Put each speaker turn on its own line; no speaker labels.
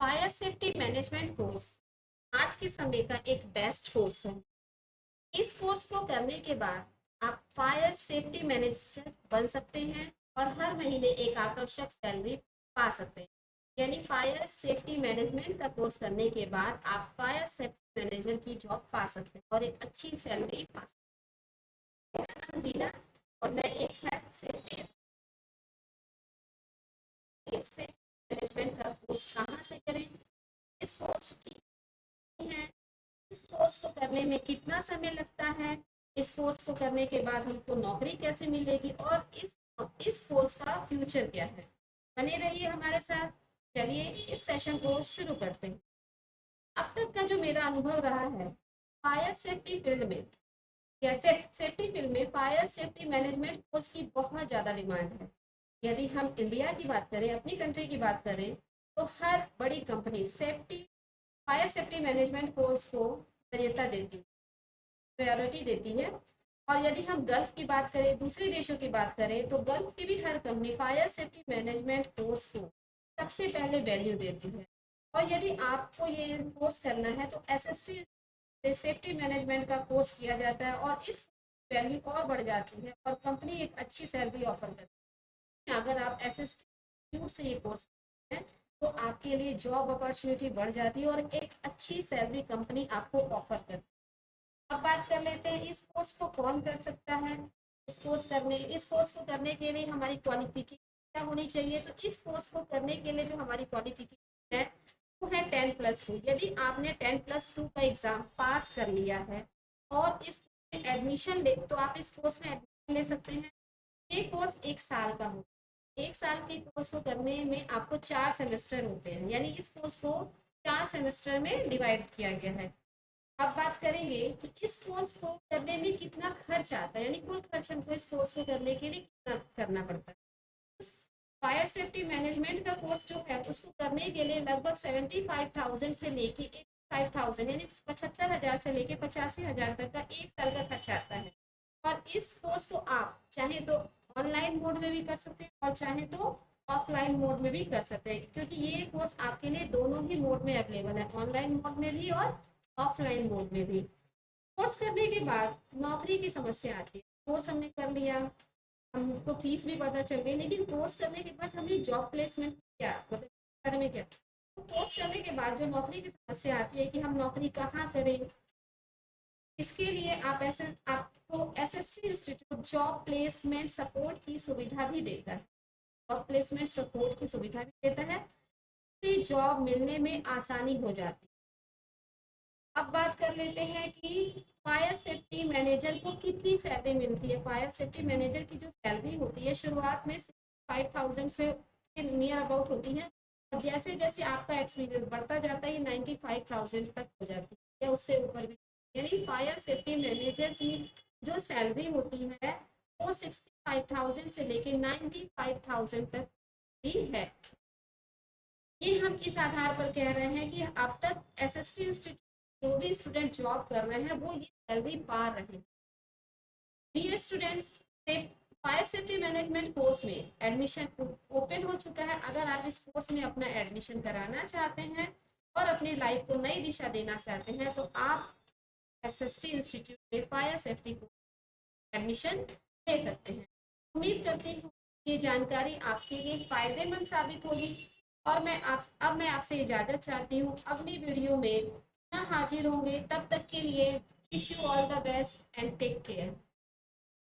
Fire safety management course आज के समय का एक बेस्ट कोर्स है। इस कोर्स को करने के बाद आप फायर सेफ्टी मैनेजर बन सकते हैं और हर महीने एक आकर्षक सैलरी पा सकते हैं। यानी फायर सेफ्टी मैनेजमेंट का कोर्स करने के बाद आप फायर सेफ्टी मैनेजर की जॉब पा सकते हैं और एक अच्छी सैलरी पा सकते हैं। मेरा नाम रीना और मैं एक हेल्थ सेफ्टी मैनेजमेंट का कोर्स कहाँ से करें, इस कोर्स की है, इस कोर्स को करने में कितना समय लगता है, इस कोर्स को करने के बाद हमको नौकरी कैसे मिलेगी और इस कोर्स का फ्यूचर क्या है। बने रहिए हमारे साथ। चलिए इस सेशन को शुरू करते हैं। अब तक का जो मेरा अनुभव रहा है फायर सेफ्टी फील्ड में या सेफ्टी फील्ड में फायर सेफ्टी मैनेजमेंट कोर्स की बहुत ज़्यादा डिमांड है। यदि हम इंडिया की बात करें, अपनी कंट्री की बात करें, तो हर बड़ी company fire safety management course को वरीयता देती है, प्रायोरिटी देती है। और यदि हम गल्फ की बात करें, दूसरे देशों की बात करें, तो गल्फ की भी हर company fire safety management course को सबसे पहले वैल्यू देती है। और यदि आपको ये कोर्स करना है तो एसएसटी सेफ्टी मैनेजमेंट का कोर्स किया जाता है और इस वैल्यू और बढ़ जाती है और कंपनी एक अच्छी सैलरी ऑफर करती है। अगर आप एसएसटी से ये कोर्स करते हैं तो आपके लिए जॉब अपॉर्चुनिटी बढ़ जाती है और एक अच्छी सैलरी कंपनी आपको ऑफर करती है। अब बात कर लेते हैं इस कोर्स को कौन कर सकता है। इस कोर्स को करने के लिए हमारी क्वालिफिकेशन क्या होनी चाहिए, तो इस कोर्स को करने के लिए जो हमारी क्वालिफिकेशन है वो है 10+2। यदि आपने 10+2 का एग्जाम पास कर लिया है और इस एडमिशन ले तो आप इस कोर्स में एडमिशन ले सकते हैं। ये कोर्स 1 साल का हो। 1 साल के कोर्स को करने में आपको 4 सेमेस्टर होते हैं, यानी इस कोर्स को 4 सेमेस्टर में डिवाइड किया गया है। अब बात करेंगे कि इस कोर्स को करने में कितना खर्च आता है, यानी कुल खर्च हमको इस कोर्स को करने के लिए कितना करना पड़ता है। फायर सेफ्टी मैनेजमेंट का कोर्स जो है उसको करने के लिए लगभग 75,000 से लेके 85,000 यानी 75,000 से लेके 85,000 तक का 1 साल का खर्च आता है। और इस कोर्स को आप चाहे तो ऑनलाइन मोड में भी कर सकते हैं और चाहे तो ऑफलाइन मोड में भी कर सकते हैं, क्योंकि ये कोर्स आपके लिए दोनों ही मोड में अवेलेबल है, ऑनलाइन मोड में भी और ऑफलाइन मोड में भी। कोर्स करने के बाद नौकरी की समस्या आती है। कोर्स हमने कर लिया, हमको फीस भी पता चल गई, लेकिन कोर्स करने के बाद हमें जॉब प्लेसमेंट क्या मतलब बारे में क्या, तो कोर्स करने के बाद जो नौकरी की समस्या आती है कि हम नौकरी कहाँ करें। इसके लिए आपको SST institute job placement support की सुविधा भी देता है। जॉब प्लेसमेंट सपोर्ट की सुविधा भी देता है, इससे जॉब मिलने में आसानी हो जाती है। अब बात कर लेते हैं कि फायर सेफ्टी मैनेजर को कितनी सैलरी मिलती है। फायर सेफ्टी मैनेजर की जो सैलरी होती है शुरुआत में 5,000 से नियर अबाउट होती है और जैसे जैसे आपका एक्सपीरियंस बढ़ता जाता है ये 95,000 तक हो जाती है या उससे ऊपर भी। यानी फायर सेफ्टी मैनेजर की जो सैलरी होती है वो 65,000 से लेके 95,000 तक ही है। ये हम इस आधार पर कह रहे हैं कि अब तक एसएसटी इंस्टीट्यूट जो भी स्टूडेंट जॉब कर रहे हैं वो ये सैलरी पा रहे हैं। Dear students, fire safety management course में एडमिशन ओपन हो चुका है। अगर आप इस कोर्स में अपना एडमिशन कराना चाहते हैं और अपनी लाइफ को नई दिशा देना चाहते हैं तो आप एसएसटी इंस्टीट्यूट में फायर सेफ्टी को एडमिशन ले सकते हैं। उम्मीद करती हूँ ये जानकारी आपके लिए फायदेमंद साबित होगी और मैं आपसे इजाजत चाहती हूँ। अगली वीडियो में पुनः हाजिर होंगे, तब तक के लिए wish you all the best and take care.